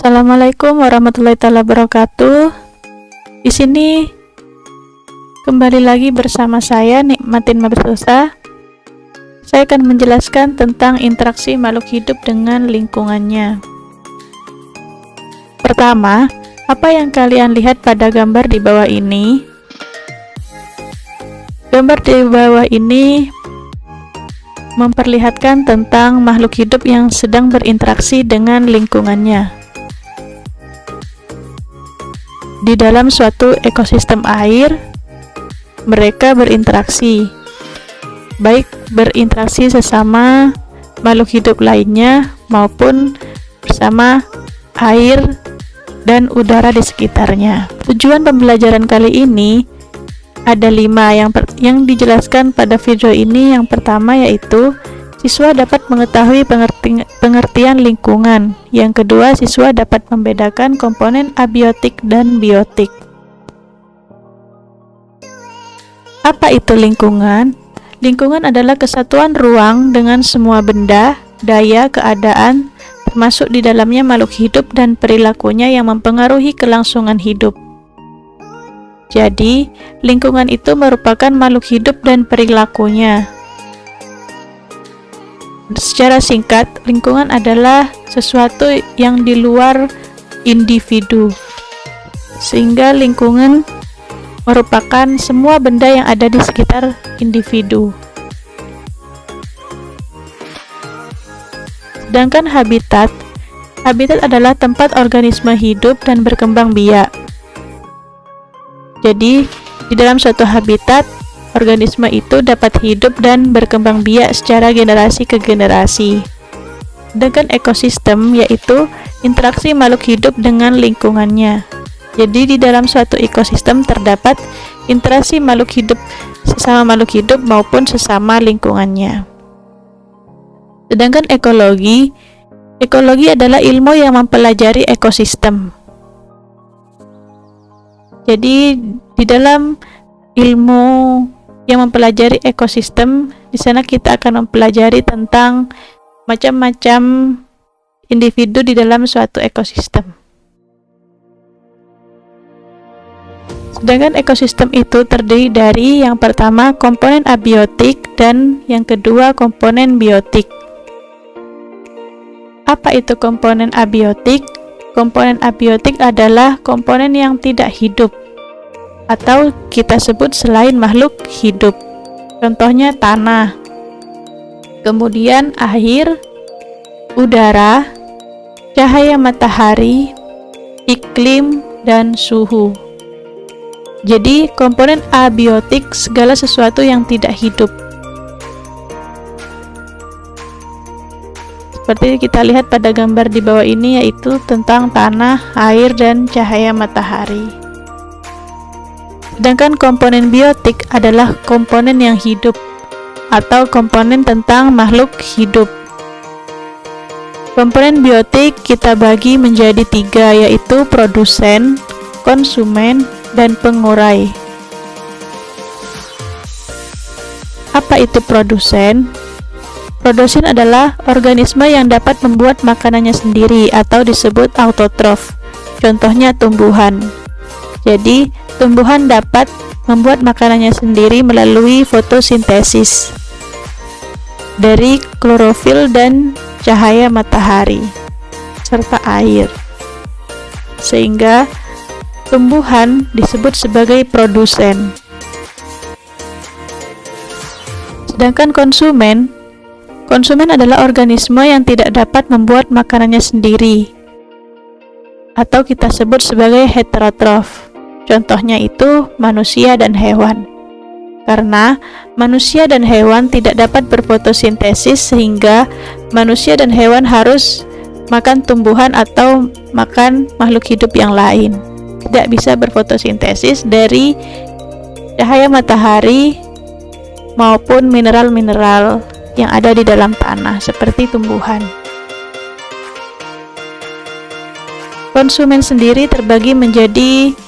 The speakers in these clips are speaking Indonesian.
Assalamualaikum warahmatullahi wabarakatuh. Di sini kembali lagi bersama saya Nikmatin Mabsusa. Saya akan menjelaskan tentang interaksi makhluk hidup dengan lingkungannya. Pertama, apa yang kalian lihat pada gambar di bawah ini? Gambar di bawah ini memperlihatkan tentang makhluk hidup yang sedang berinteraksi dengan lingkungannya. Di dalam suatu ekosistem air, mereka berinteraksi, baik berinteraksi sesama makhluk hidup lainnya maupun bersama air dan udara di sekitarnya. Tujuan pembelajaran kali ini ada 5 yang dijelaskan pada video ini. Yang pertama yaitu siswa dapat mengetahui pengertian lingkungan. Yang kedua, siswa dapat membedakan komponen abiotik dan biotik. Apa itu lingkungan? Lingkungan adalah kesatuan ruang dengan semua benda, daya, keadaan, termasuk di dalamnya makhluk hidup dan perilakunya yang mempengaruhi kelangsungan hidup. Jadi, lingkungan itu merupakan makhluk hidup dan perilakunya. Secara singkat, lingkungan adalah sesuatu yang di luar individu, sehingga lingkungan merupakan semua benda yang ada di sekitar individu. Sedangkan habitat adalah tempat organisme hidup dan berkembang biak. Jadi, di dalam suatu habitat, organisme itu dapat hidup dan berkembang biak secara generasi ke generasi. Sedangkan ekosistem yaitu interaksi makhluk hidup dengan lingkungannya. Jadi di dalam suatu ekosistem terdapat interaksi makhluk hidup sesama makhluk hidup maupun sesama lingkungannya. Sedangkan ekologi adalah ilmu yang mempelajari ekosistem. Jadi di dalam ilmu yang mempelajari ekosistem, di sana kita akan mempelajari tentang macam-macam individu di dalam suatu ekosistem. Sedangkan ekosistem itu terdiri dari yang pertama komponen abiotik dan yang kedua komponen biotik. Apa itu komponen abiotik? Komponen abiotik adalah komponen yang tidak hidup atau kita sebut selain makhluk hidup. Contohnya tanah, kemudian air, udara, cahaya matahari, iklim, dan suhu. Jadi komponen abiotik segala sesuatu yang tidak hidup. Seperti kita lihat pada gambar di bawah ini, yaitu tentang tanah, air, dan cahaya matahari. Sedangkan komponen biotik adalah komponen yang hidup atau komponen tentang makhluk hidup. Komponen biotik kita bagi menjadi 3, yaitu produsen, konsumen, dan pengurai. Apa itu produsen? Produsen adalah organisme yang dapat membuat makanannya sendiri atau disebut autotrof. Contohnya tumbuhan. Jadi, tumbuhan dapat membuat makanannya sendiri melalui fotosintesis dari klorofil dan cahaya matahari serta air. Sehingga tumbuhan disebut sebagai produsen. Sedangkan konsumen adalah organisme yang tidak dapat membuat makanannya sendiri atau kita sebut sebagai heterotrof. Contohnya itu manusia dan hewan. Karena manusia dan hewan tidak dapat berfotosintesis, sehingga manusia dan hewan harus makan tumbuhan atau makan makhluk hidup yang lain. Tidak bisa berfotosintesis dari cahaya matahari maupun mineral-mineral yang ada di dalam tanah seperti tumbuhan. Konsumen sendiri terbagi menjadi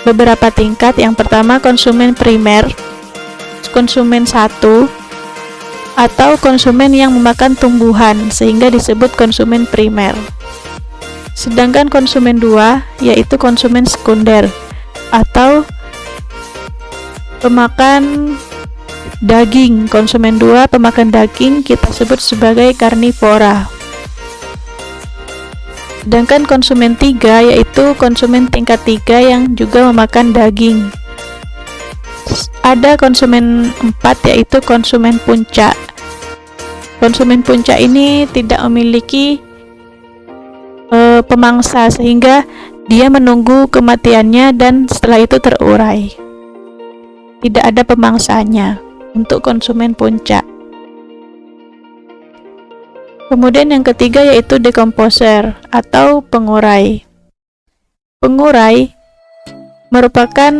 beberapa tingkat. Yang pertama konsumen primer, konsumen 1, atau konsumen yang memakan tumbuhan sehingga disebut konsumen primer. Sedangkan konsumen 2 yaitu konsumen sekunder atau pemakan daging. Konsumen 2 pemakan daging kita sebut sebagai karnivora. Sedangkan konsumen 3 yaitu konsumen tingkat 3 yang juga memakan daging. Ada konsumen 4 yaitu konsumen puncak. Konsumen puncak ini tidak memiliki pemangsa sehingga dia menunggu kematiannya dan setelah itu terurai. Tidak ada pemangsanya untuk konsumen puncak. Kemudian yang ketiga yaitu decomposer atau pengurai. Pengurai merupakan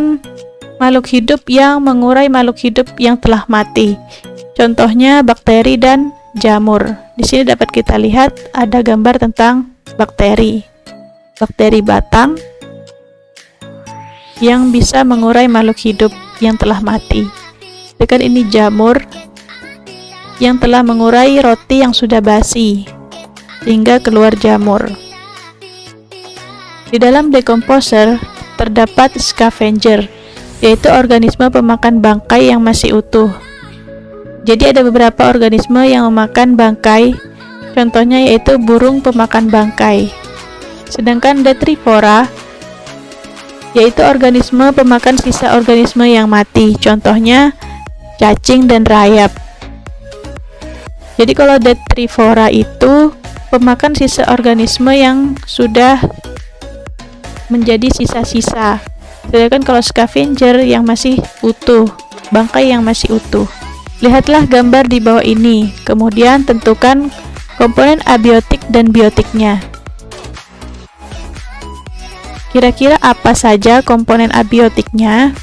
makhluk hidup yang mengurai makhluk hidup yang telah mati. Contohnya bakteri dan jamur. Di sini dapat kita lihat ada gambar tentang bakteri. Bakteri batang yang bisa mengurai makhluk hidup yang telah mati. Sedangkan ini jamur yang telah mengurai roti yang sudah basi sehingga keluar jamur. Di dalam decomposer terdapat scavenger, yaitu organisme pemakan bangkai yang masih utuh. Jadi ada beberapa organisme yang memakan bangkai, contohnya yaitu burung pemakan bangkai. Sedangkan detrivora yaitu organisme pemakan sisa organisme yang mati, contohnya cacing dan rayap. Jadi kalau detrivora itu pemakan sisa organisme yang sudah menjadi sisa-sisa. Sedangkan kalau scavenger yang masih utuh, bangkai yang masih utuh. Lihatlah gambar di bawah ini, kemudian tentukan komponen abiotik dan biotiknya. Kira-kira apa saja komponen abiotiknya?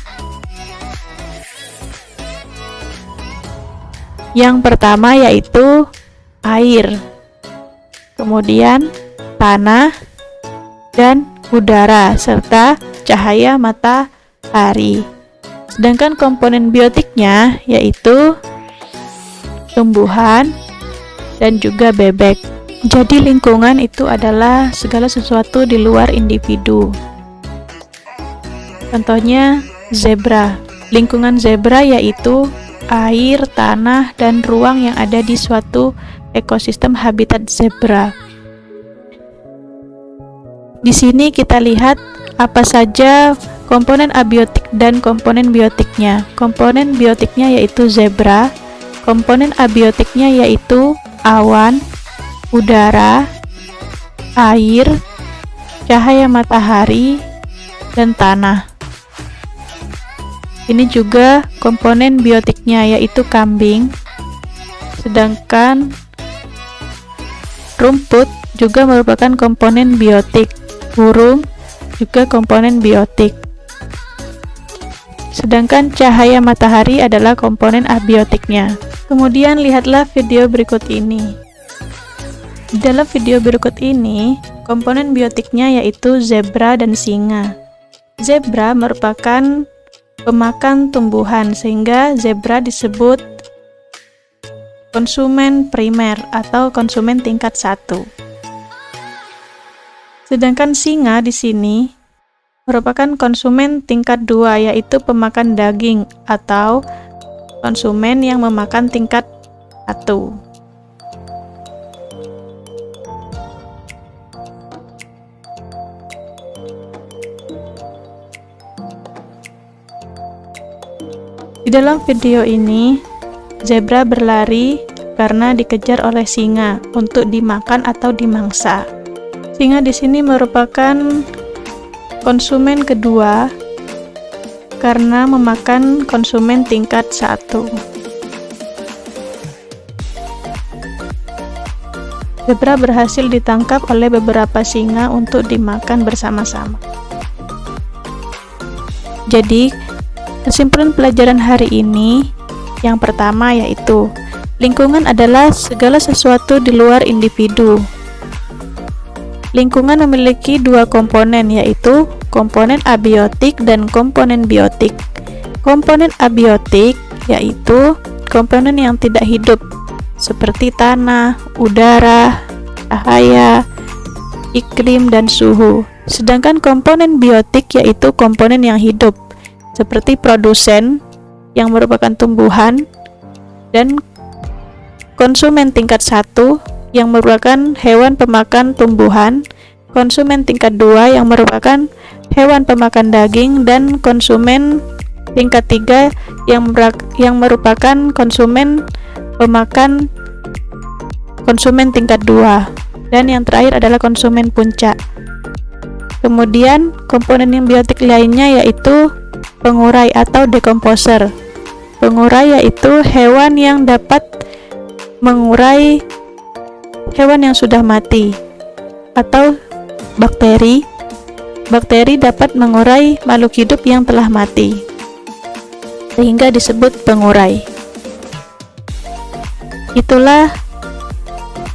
Yang pertama yaitu air, kemudian tanah dan udara, serta cahaya matahari. Sedangkan komponen biotiknya yaitu tumbuhan dan juga bebek. Jadi lingkungan itu adalah segala sesuatu di luar individu. Contohnya zebra. Lingkungan zebra yaitu air, tanah, dan ruang yang ada di suatu ekosistem habitat zebra. Di sini kita lihat apa saja komponen abiotik dan komponen biotiknya. Komponen biotiknya yaitu zebra, komponen abiotiknya yaitu awan, udara, air, cahaya matahari, dan tanah. Ini juga komponen biotiknya yaitu kambing. Sedangkan rumput juga merupakan komponen biotik. Burung juga komponen biotik. Sedangkan cahaya matahari adalah komponen abiotiknya. Kemudian lihatlah video berikut ini. Dalam video berikut ini, komponen biotiknya yaitu zebra dan singa. Zebra merupakan pemakan tumbuhan, sehingga zebra disebut konsumen primer atau konsumen tingkat 1. Sedangkan singa di sini merupakan konsumen tingkat 2, yaitu pemakan daging atau konsumen yang memakan tingkat 1. Di dalam video ini, zebra berlari karena dikejar oleh singa untuk dimakan atau dimangsa. Singa di sini merupakan konsumen kedua karena memakan konsumen tingkat 1. Zebra berhasil ditangkap oleh beberapa singa untuk dimakan bersama-sama. Jadi, kesimpulan pelajaran hari ini yang pertama yaitu lingkungan adalah segala sesuatu di luar individu. Lingkungan memiliki dua komponen, yaitu komponen abiotik dan komponen biotik. Komponen abiotik yaitu komponen yang tidak hidup seperti tanah, udara, cahaya, iklim, dan suhu. Sedangkan komponen biotik yaitu komponen yang hidup, seperti produsen yang merupakan tumbuhan, dan konsumen tingkat 1 yang merupakan hewan pemakan tumbuhan, konsumen tingkat 2 yang merupakan hewan pemakan daging, dan konsumen tingkat 3 yang merupakan konsumen tingkat 2, dan yang terakhir adalah konsumen puncak. Kemudian komponen yang biotik lainnya yaitu pengurai atau decomposer. Pengurai yaitu hewan yang dapat mengurai hewan yang sudah mati, atau bakteri. Bakteri dapat mengurai makhluk hidup yang telah mati, sehingga disebut pengurai. Itulah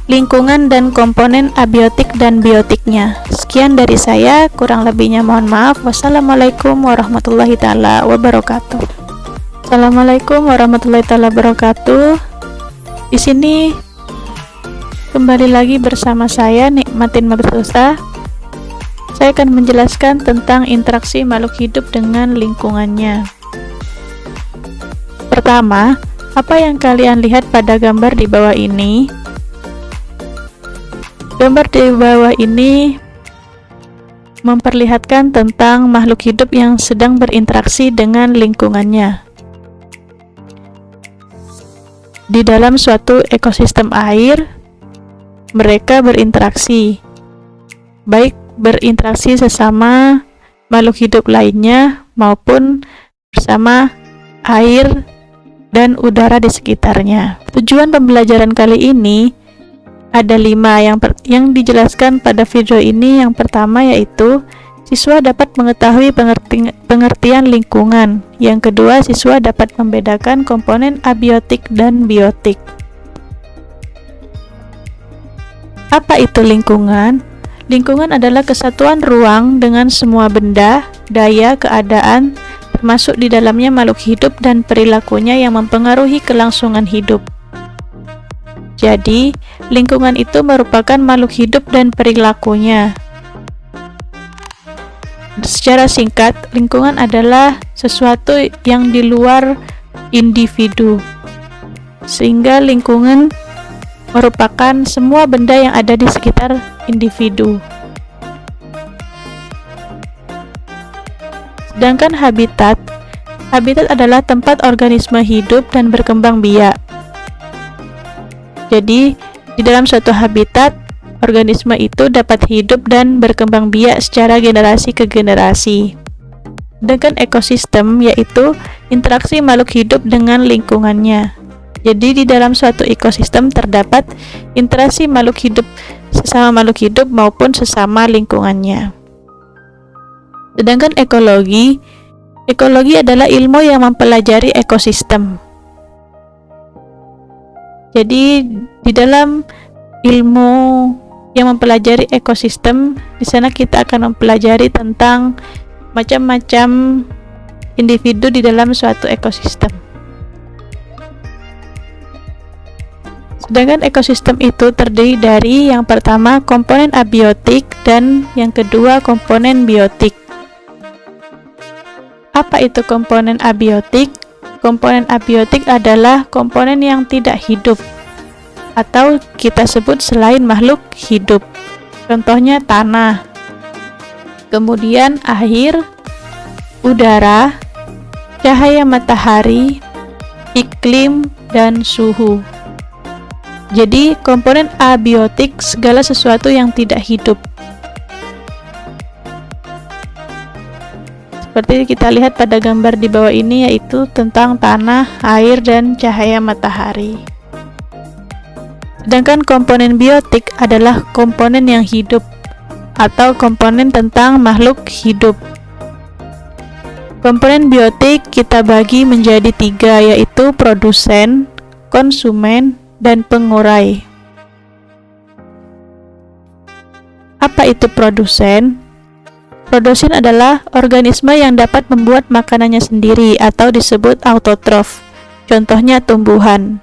lingkungan dan komponen abiotik dan biotiknya. Sekian dari saya, kurang lebihnya mohon maaf. Wassalamualaikum warahmatullahi taala wabarakatuh. Assalamualaikum warahmatullahi taala wabarakatuh. Di sini kembali lagi bersama saya Nikmatin Martusa. Saya akan menjelaskan tentang interaksi makhluk hidup dengan lingkungannya. Pertama, apa yang kalian lihat pada gambar di bawah ini? Gambar di bawah ini memperlihatkan tentang makhluk hidup yang sedang berinteraksi dengan lingkungannya. Di dalam suatu ekosistem air, mereka berinteraksi, baik berinteraksi sesama makhluk hidup lainnya maupun bersama air dan udara di sekitarnya. Tujuan pembelajaran kali ini ada 5 yang dijelaskan pada video ini. Yang pertama yaitu siswa dapat mengetahui pengertian lingkungan. Yang kedua, siswa dapat membedakan komponen abiotik dan biotik. Apa itu lingkungan? Lingkungan adalah kesatuan ruang dengan semua benda, daya, keadaan, termasuk di dalamnya makhluk hidup dan perilakunya yang mempengaruhi kelangsungan hidup. Jadi, lingkungan itu merupakan makhluk hidup dan perilakunya. Secara singkat, lingkungan adalah sesuatu yang di luar individu, sehingga lingkungan merupakan semua benda yang ada di sekitar individu. Sedangkan habitat adalah tempat organisme hidup dan berkembang biak. Jadi, di dalam suatu habitat, organisme itu dapat hidup dan berkembang biak secara generasi ke generasi. Sedangkan ekosistem yaitu interaksi makhluk hidup dengan lingkungannya. Jadi di dalam suatu ekosistem terdapat interaksi makhluk hidup sesama makhluk hidup maupun sesama lingkungannya. Sedangkan ekologi adalah ilmu yang mempelajari ekosistem. Jadi di dalam ilmu yang mempelajari ekosistem, di sana kita akan mempelajari tentang macam-macam individu di dalam suatu ekosistem. Sedangkan ekosistem itu terdiri dari yang pertama komponen abiotik dan yang kedua komponen biotik. Apa itu komponen abiotik? Komponen abiotik adalah komponen yang tidak hidup, atau kita sebut selain makhluk hidup. Contohnya tanah, kemudian air, udara, cahaya matahari, iklim, dan suhu. Jadi komponen abiotik segala sesuatu yang tidak hidup. Seperti kita lihat pada gambar di bawah ini, yaitu tentang tanah, air, dan cahaya matahari. Sedangkan komponen biotik adalah komponen yang hidup atau komponen tentang makhluk hidup. Komponen biotik kita bagi menjadi 3, yaitu produsen, konsumen, dan pengurai. Apa itu produsen? Produsen adalah organisme yang dapat membuat makanannya sendiri atau disebut autotrof. Contohnya tumbuhan.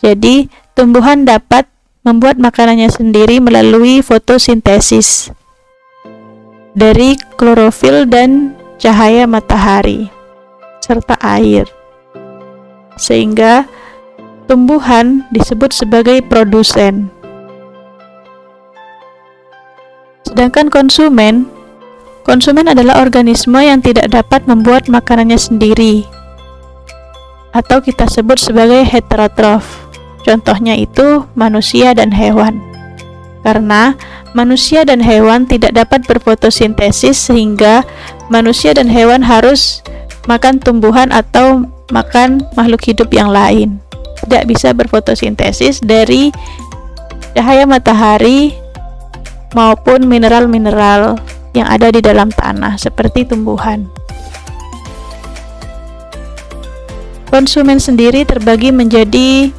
Jadi, tumbuhan dapat membuat makanannya sendiri melalui fotosintesis dari klorofil dan cahaya matahari serta air, sehingga tumbuhan disebut sebagai produsen. Sedangkan konsumen adalah organisme yang tidak dapat membuat makanannya sendiri, atau kita sebut sebagai heterotrof. Contohnya itu manusia dan hewan. Karena manusia dan hewan tidak dapat berfotosintesis, sehingga manusia dan hewan harus makan tumbuhan atau makan makhluk hidup yang lain. Tidak bisa berfotosintesis dari cahaya matahari maupun mineral-mineral yang ada di dalam tanah seperti tumbuhan. Konsumen sendiri terbagi menjadi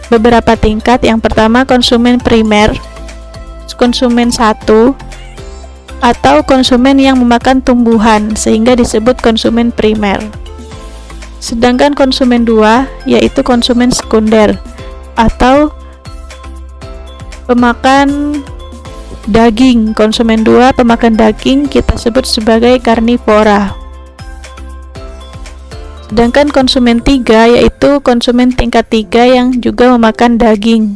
beberapa tingkat. Yang pertama, konsumen primer, konsumen satu, atau konsumen yang memakan tumbuhan sehingga disebut konsumen primer. Sedangkan konsumen 2 yaitu konsumen sekunder atau pemakan daging. Konsumen 2 pemakan daging kita sebut sebagai karnivora. Sedangkan konsumen 3 yaitu konsumen tingkat 3 yang juga memakan daging.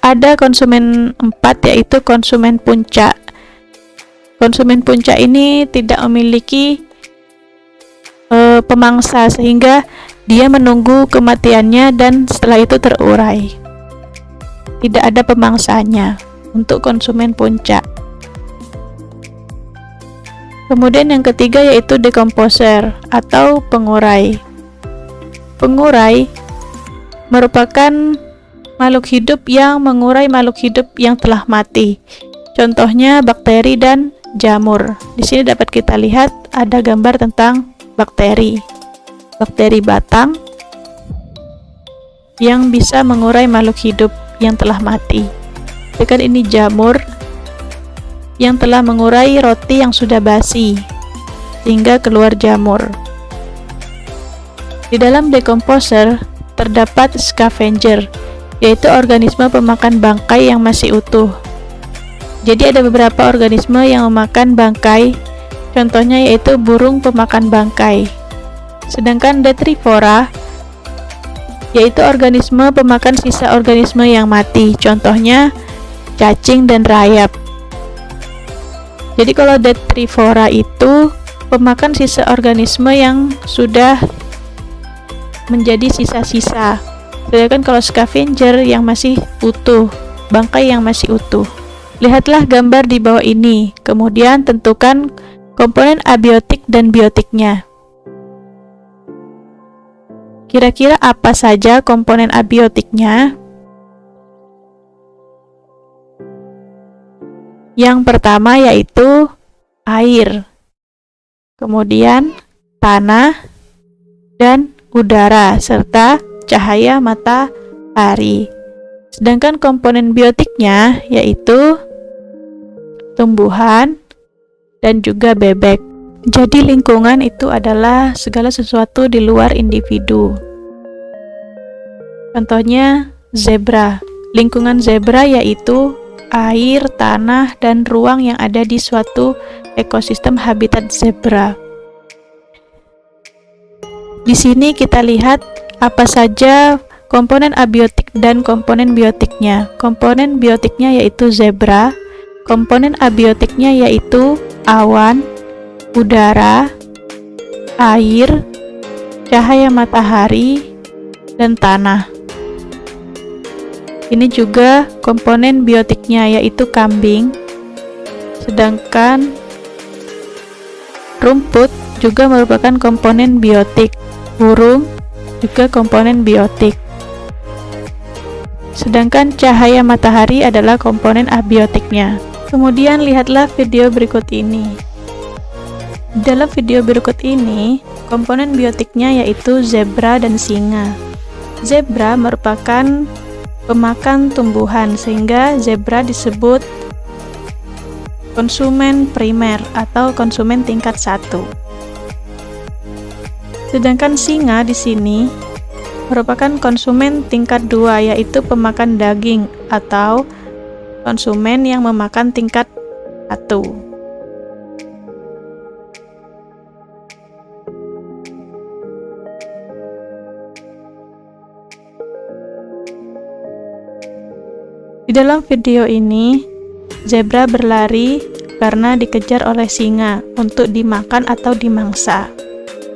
Ada konsumen 4 yaitu konsumen puncak. Konsumen puncak ini tidak memiliki pemangsa, sehingga dia menunggu kematiannya dan setelah itu terurai. Tidak ada pemangsanya untuk konsumen puncak. Kemudian yang ketiga yaitu dekomposer atau pengurai. Pengurai merupakan makhluk hidup yang mengurai makhluk hidup yang telah mati. Contohnya bakteri dan jamur. Di sini dapat kita lihat ada gambar tentang bakteri batang yang bisa mengurai makhluk hidup yang telah mati. Sedangkan ini jamur yang telah mengurai roti yang sudah basi sehingga keluar jamur. Di dalam dekomposer terdapat scavenger, yaitu organisme pemakan bangkai yang masih utuh. Jadi ada beberapa organisme yang memakan bangkai. Contohnya yaitu burung pemakan bangkai. Sedangkan detrivora yaitu organisme pemakan sisa organisme yang mati. Contohnya cacing dan rayap. Jadi kalau detrivora itu pemakan sisa organisme yang sudah menjadi sisa-sisa. Sedangkan kalau scavenger yang masih utuh, bangkai yang masih utuh. Lihatlah gambar di bawah ini. Kemudian tentukan komponen abiotik dan biotiknya. Kira-kira apa saja komponen abiotiknya? Yang pertama yaitu air, kemudian tanah dan udara, serta cahaya matahari. Sedangkan komponen biotiknya yaitu tumbuhan dan juga bebek. Jadi lingkungan itu adalah segala sesuatu di luar individu. Contohnya zebra. Lingkungan zebra yaitu air, tanah, dan ruang yang ada di suatu ekosistem habitat zebra. Di sini kita lihat apa saja komponen abiotik dan komponen biotiknya. Komponen biotiknya yaitu zebra, komponen abiotiknya yaitu awan, udara, air, cahaya matahari, dan tanah. Ini juga komponen biotiknya yaitu kambing. Sedangkan rumput juga merupakan komponen biotik. Burung juga komponen biotik. Sedangkan cahaya matahari adalah komponen abiotiknya. Kemudian lihatlah video berikut ini. Dalam video berikut ini, komponen biotiknya yaitu zebra dan singa. Zebra merupakan pemakan tumbuhan, sehingga zebra disebut konsumen primer atau konsumen tingkat 1. Sedangkan singa di sini merupakan konsumen tingkat 2, yaitu pemakan daging atau konsumen yang memakan tingkat 1. Di dalam video ini, zebra berlari karena dikejar oleh singa untuk dimakan atau dimangsa.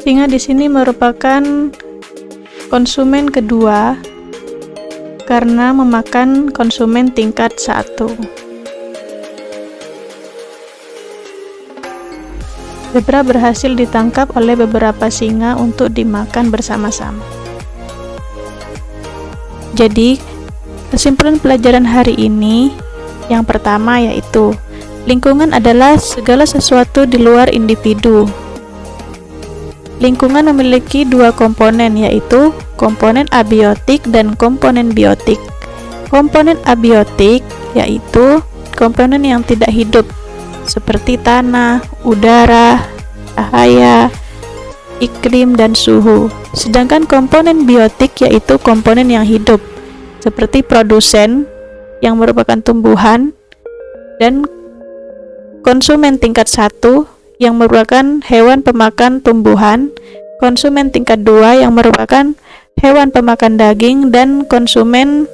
Singa di sini merupakan konsumen kedua karena memakan konsumen tingkat 1. Zebra berhasil ditangkap oleh beberapa singa untuk dimakan bersama-sama. Jadi, kesimpulan pelajaran hari ini yang pertama yaitu lingkungan adalah segala sesuatu di luar individu. Lingkungan memiliki dua komponen, yaitu komponen abiotik dan komponen biotik. Komponen abiotik yaitu komponen yang tidak hidup seperti tanah, udara, cahaya, iklim, dan suhu. Sedangkan komponen biotik yaitu komponen yang hidup seperti produsen yang merupakan tumbuhan dan konsumen tingkat 1 yang merupakan hewan pemakan tumbuhan, konsumen tingkat 2 yang merupakan hewan pemakan daging, dan konsumen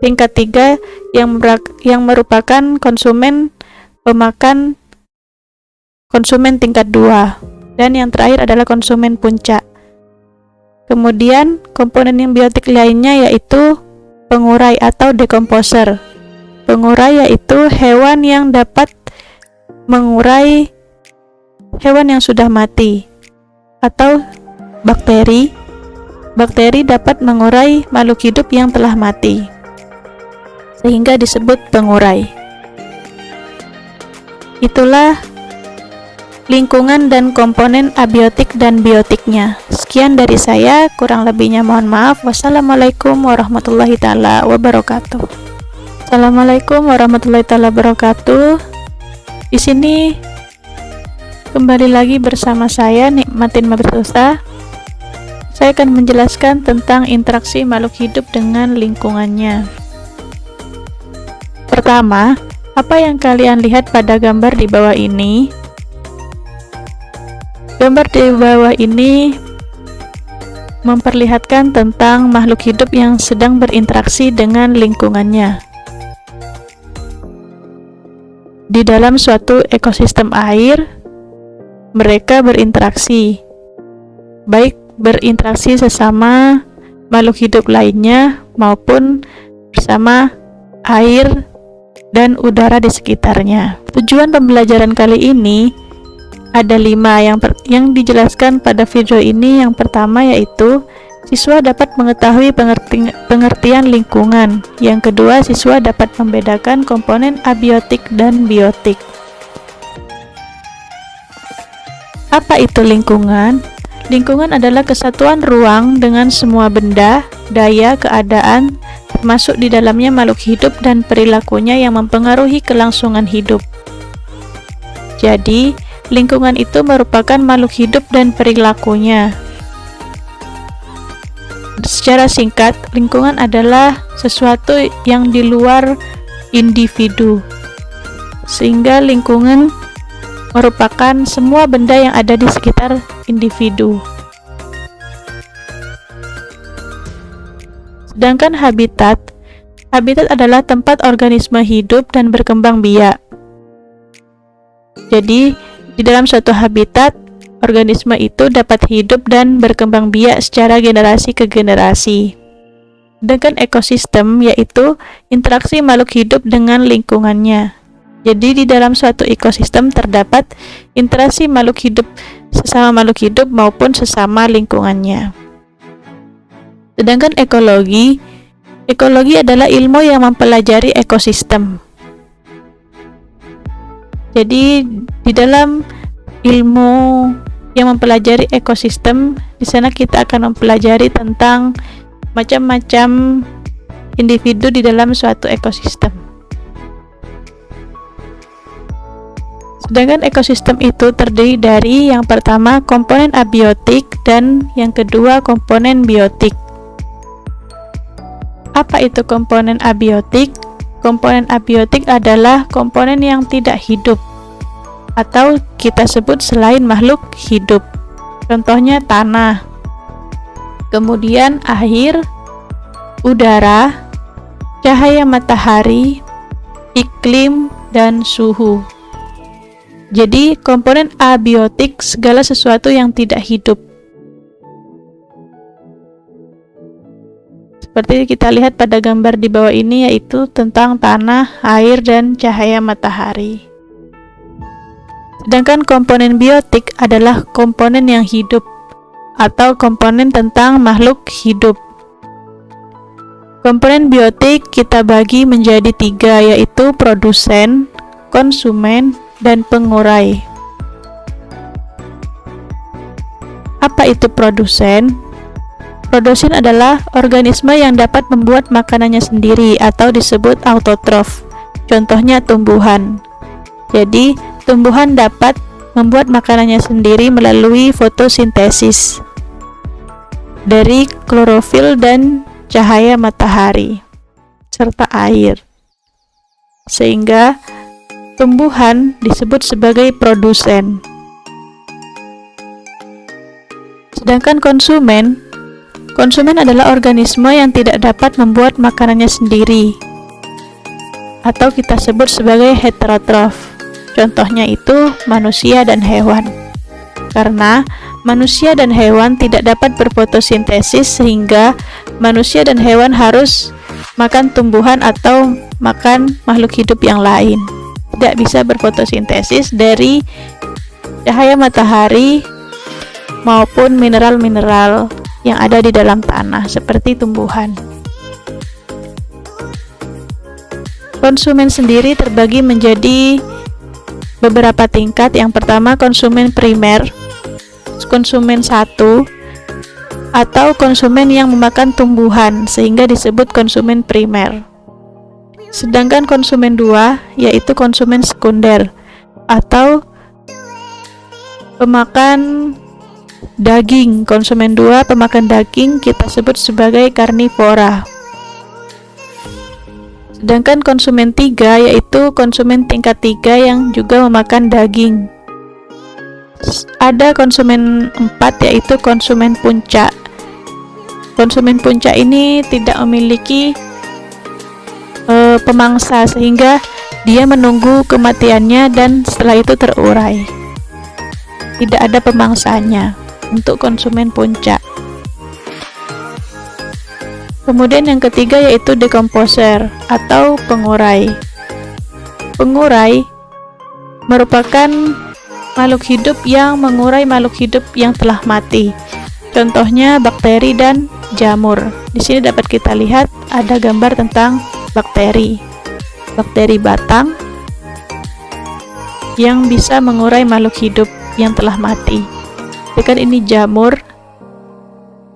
tingkat 3 yang merupakan konsumen pemakan konsumen tingkat 2, dan yang terakhir adalah konsumen puncak. Kemudian komponen yang biotik lainnya yaitu pengurai atau decomposer. Pengurai yaitu hewan yang dapat mengurai hewan yang sudah mati, atau bakteri. Bakteri dapat mengurai makhluk hidup yang telah mati, sehingga disebut pengurai. Itulah lingkungan dan komponen abiotik dan biotiknya. Sekian dari saya, kurang lebihnya mohon maaf. Wassalamualaikum warahmatullahi taala wabarakatuh. Assalamualaikum warahmatullahi taala wabarakatuh. Di sini kembali lagi bersama saya Nikmatin Mabsusa. Saya akan menjelaskan tentang interaksi makhluk hidup dengan lingkungannya. Pertama, apa yang kalian lihat pada gambar di bawah ini? Gambar di bawah ini memperlihatkan tentang makhluk hidup yang sedang berinteraksi dengan lingkungannya. Di dalam suatu ekosistem air, mereka berinteraksi, baik berinteraksi sesama makhluk hidup lainnya maupun bersama air dan udara di sekitarnya. Tujuan pembelajaran kali ini ada 5 yang dijelaskan pada video ini. Yang pertama yaitu siswa dapat mengetahui pengertian lingkungan. Yang kedua, siswa dapat membedakan komponen abiotik dan biotik. Apa itu lingkungan? Lingkungan adalah kesatuan ruang dengan semua benda, daya, keadaan, termasuk di dalamnya makhluk hidup dan perilakunya yang mempengaruhi kelangsungan hidup. Jadi, lingkungan itu merupakan makhluk hidup dan perilakunya. Secara singkat, lingkungan adalah sesuatu yang di luar individu, sehingga lingkungan merupakan semua benda yang ada di sekitar individu. Sedangkan habitat adalah tempat organisme hidup dan berkembang biak. Jadi, di dalam suatu habitat, organisme itu dapat hidup dan berkembang biak secara generasi ke generasi. Sedangkan ekosistem yaitu interaksi makhluk hidup dengan lingkungannya. Jadi di dalam suatu ekosistem terdapat interaksi makhluk hidup sesama makhluk hidup maupun sesama lingkungannya. Sedangkan ekologi adalah ilmu yang mempelajari ekosistem. Jadi di dalam ilmu yang mempelajari ekosistem, di sana kita akan mempelajari tentang macam-macam individu di dalam suatu ekosistem. Sedangkan ekosistem itu terdiri dari yang pertama komponen abiotik dan yang kedua komponen biotik. Apa itu komponen abiotik? Komponen abiotik adalah komponen yang tidak hidup atau kita sebut selain makhluk hidup. Contohnya tanah, kemudian air, udara, cahaya matahari, iklim, dan suhu. Jadi komponen abiotik segala sesuatu yang tidak hidup. Seperti kita lihat pada gambar di bawah ini, yaitu tentang tanah, air, dan cahaya matahari. Sedangkan komponen biotik adalah komponen yang hidup atau komponen tentang makhluk hidup. Komponen biotik kita bagi menjadi 3, yaitu produsen, konsumen, dan pengurai. Apa itu produsen? Produsen adalah organisme yang dapat membuat makanannya sendiri atau disebut autotrof. Contohnya tumbuhan. Jadi, tumbuhan dapat membuat makanannya sendiri melalui fotosintesis dari klorofil dan cahaya matahari serta air. Sehingga tumbuhan disebut sebagai produsen. Sedangkan konsumen adalah organisme yang tidak dapat membuat makanannya sendiri atau kita sebut sebagai heterotrof. Contohnya itu manusia dan hewan. Karena manusia dan hewan tidak dapat berfotosintesis sehingga manusia dan hewan harus makan tumbuhan atau makan makhluk hidup yang lain. Tidak bisa berfotosintesis dari cahaya matahari maupun mineral-mineral yang ada di dalam tanah seperti tumbuhan. Konsumen sendiri terbagi menjadi beberapa tingkat. Yang pertama konsumen primer, konsumen 1, atau konsumen yang memakan tumbuhan sehingga disebut konsumen primer. Sedangkan konsumen 2 yaitu konsumen sekunder atau pemakan daging. Konsumen 2 pemakan daging kita sebut sebagai karnivora. Sedangkan konsumen 3 yaitu konsumen tingkat 3 yang juga memakan daging. Ada konsumen 4 yaitu konsumen puncak. Konsumen puncak ini tidak memiliki pemangsa sehingga dia menunggu kematiannya dan setelah itu terurai. Tidak ada pemangsanya untuk konsumen puncak. Kemudian yang ketiga yaitu decomposer atau pengurai. Pengurai merupakan makhluk hidup yang mengurai makhluk hidup yang telah mati. Contohnya bakteri dan jamur. Di sini dapat kita lihat ada gambar tentang bakteri. Bakteri batang yang bisa mengurai makhluk hidup yang telah mati. Sedangkan ini jamur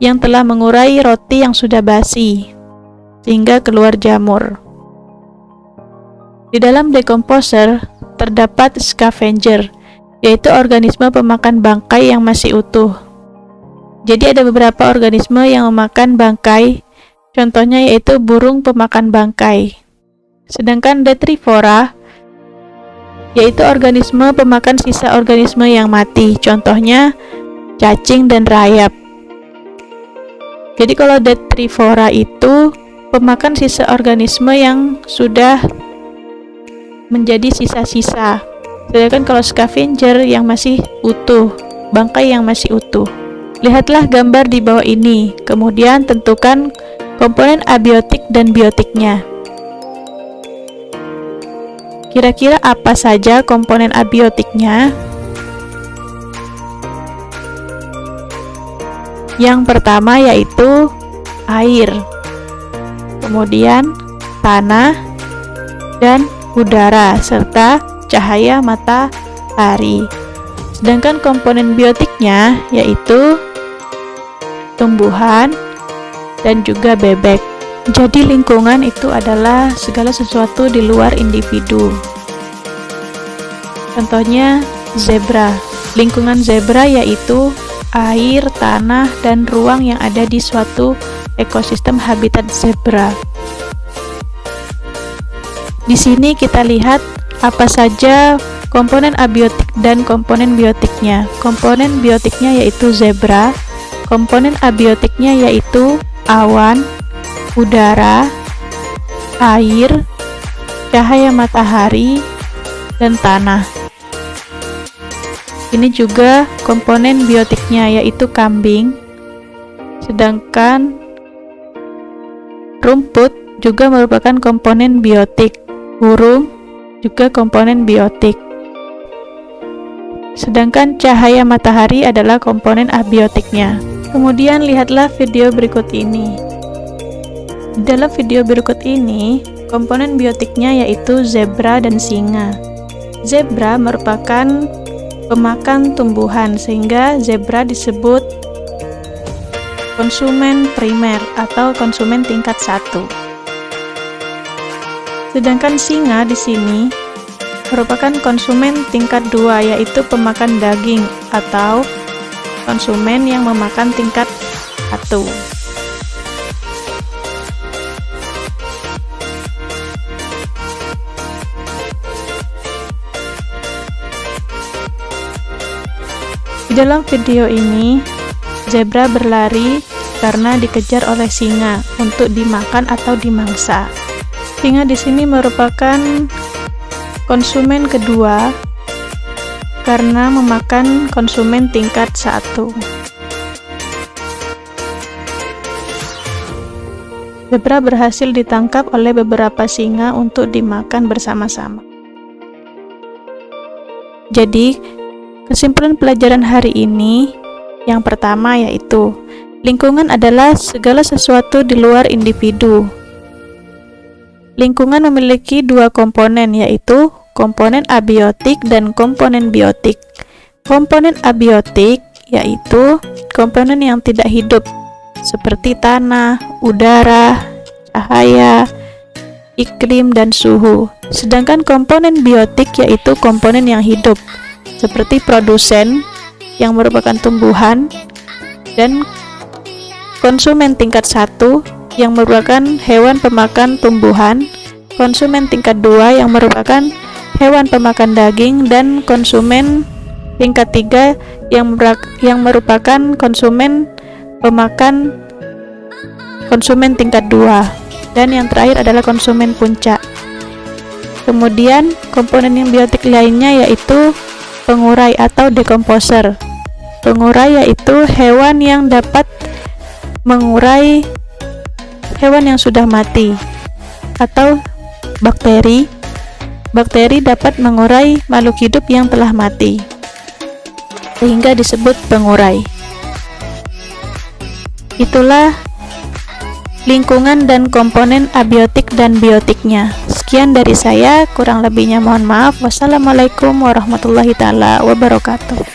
yang telah mengurai roti yang sudah basi sehingga keluar jamur. Di dalam decomposer terdapat scavenger, yaitu organisme pemakan bangkai yang masih utuh. Jadi ada beberapa organisme yang memakan bangkai, contohnya yaitu burung pemakan bangkai. Sedangkan detrivora yaitu organisme pemakan sisa organisme yang mati, contohnya cacing dan rayap. Jadi kalau detrivora itu pemakan sisa organisme yang sudah menjadi sisa-sisa. Sedangkan kalau scavenger yang masih utuh, bangkai yang masih utuh. Lihatlah gambar di bawah ini, kemudian tentukan komponen abiotik dan biotiknya. Kira-kira apa saja komponen abiotiknya? Yang pertama yaitu air, kemudian tanah dan udara, serta cahaya matahari. Sedangkan komponen biotiknya yaitu tumbuhan dan juga bebek. Jadi lingkungan itu adalah segala sesuatu di luar individu. Contohnya zebra. Lingkungan zebra yaitu air, tanah, dan ruang yang ada di suatu ekosistem habitat zebra. Di sini kita lihat apa saja komponen abiotik dan komponen biotiknya. Komponen biotiknya yaitu zebra, komponen abiotiknya yaitu awan, udara, air, cahaya matahari, dan tanah. Ini juga komponen biotiknya yaitu kambing, sedangkan rumput juga merupakan komponen biotik, burung juga komponen biotik. Sedangkan cahaya matahari adalah komponen abiotiknya. Kemudian lihatlah video berikut ini. Di dalam video berikut ini, komponen biotiknya yaitu zebra dan singa. Zebra merupakan pemakan tumbuhan, sehingga zebra disebut konsumen primer atau konsumen tingkat 1. Sedangkan singa di sini merupakan konsumen tingkat 2, yaitu pemakan daging atau konsumen yang memakan tingkat 1. Di dalam video ini, zebra berlari karena dikejar oleh singa untuk dimakan atau dimangsa. Singa di sini merupakan konsumen kedua karena memakan konsumen tingkat 1. Zebra berhasil ditangkap oleh beberapa singa untuk dimakan bersama-sama. Jadi, kesimpulan pelajaran hari ini yang pertama yaitu lingkungan adalah segala sesuatu di luar individu. Lingkungan memiliki dua komponen yaitu komponen abiotik dan komponen biotik. Komponen abiotik yaitu komponen yang tidak hidup seperti tanah, udara, cahaya, iklim, dan suhu. Sedangkan komponen biotik yaitu komponen yang hidup seperti produsen yang merupakan tumbuhan dan konsumen tingkat 1 yang merupakan hewan pemakan tumbuhan, konsumen tingkat 2 yang merupakan hewan pemakan daging, dan konsumen tingkat 3 yang merupakan konsumen pemakan konsumen tingkat 2, dan yang terakhir adalah konsumen puncak. Kemudian komponen yang biotik lainnya yaitu pengurai atau dekomposer. Pengurai yaitu hewan yang dapat mengurai hewan yang sudah mati, atau bakteri. Bakteri dapat mengurai makhluk hidup yang telah mati, sehingga disebut pengurai. Itulah lingkungan dan komponen abiotik dan biotiknya. Sekian dari saya, kurang lebihnya mohon maaf. Wassalamualaikum warahmatullahi taala wabarakatuh.